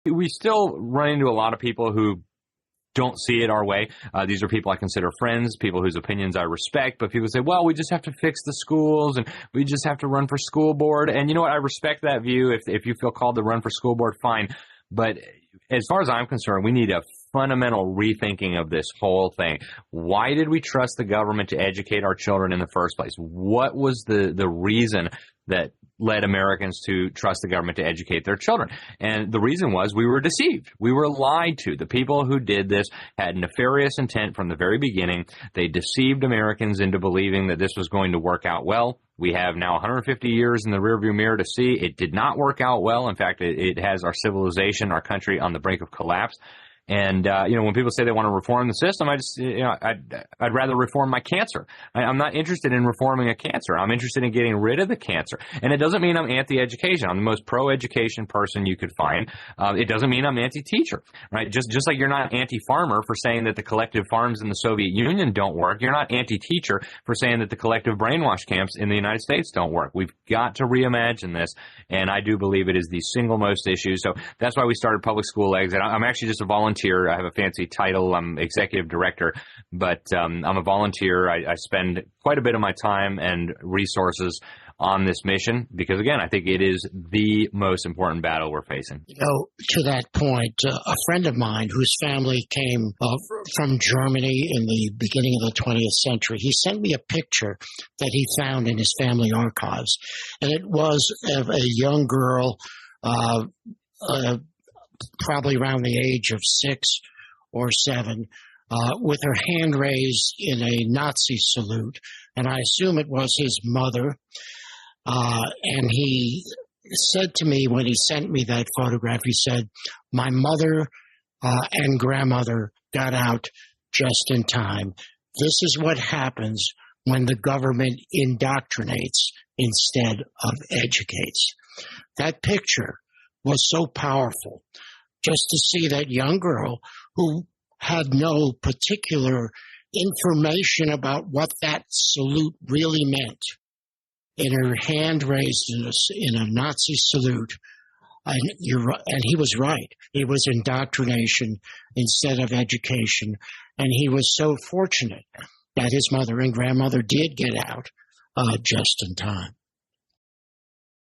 We still run into a lot of people who don't see it our way. These are people I consider friends, people whose opinions I respect, but people say, well, we just have to fix the schools and we just have to run for school board. And you know what? I respect that view. If you feel called to run for school board, fine. But as far as I'm concerned, we need a fundamental rethinking of this whole thing. Why did we trust the government to educate our children in the first place? What was the reason that led Americans to trust the government to educate their children? And the reason was we were deceived. We were lied to. The people who did this had nefarious intent from the very beginning. They deceived Americans into believing that this was going to work out well. We have now 150 years in the rearview mirror to see it did not work out well. In fact, it has our civilization, our country on the brink of collapse. And, when people say they want to reform the system, I'd rather reform my cancer. I'm not interested in reforming a cancer. I'm interested in getting rid of the cancer. And it doesn't mean I'm anti-education. I'm the most pro-education person you could find. It doesn't mean I'm anti-teacher, right? Just like you're not anti-farmer for saying that the collective farms in the Soviet Union don't work. You're not anti-teacher for saying that the collective brainwash camps in the United States don't work. We've got to reimagine this. And I do believe it is the single most issue. So that's why we started Public School Exit. I'm actually just a volunteer. I have a fancy title. I'm executive director, but I'm a volunteer. I spend quite a bit of my time and resources on this mission because, again, I think it is the most important battle we're facing. To that point, a friend of mine whose family came from Germany in the beginning of the 20th century, he sent me a picture that he found in his family archives, and it was of a young girl, probably around the age of 6 or 7, with her hand raised in a Nazi salute. And I assume it was his mother. And he said to me when he sent me that photograph, he said, my mother and grandmother got out just in time. This is what happens when the government indoctrinates instead of educates. That picture was so powerful, just to see that young girl who had no particular information about what that salute really meant, in her hand raised in a Nazi salute. And he was right. It was indoctrination instead of education. And he was so fortunate that his mother and grandmother did get out just in time.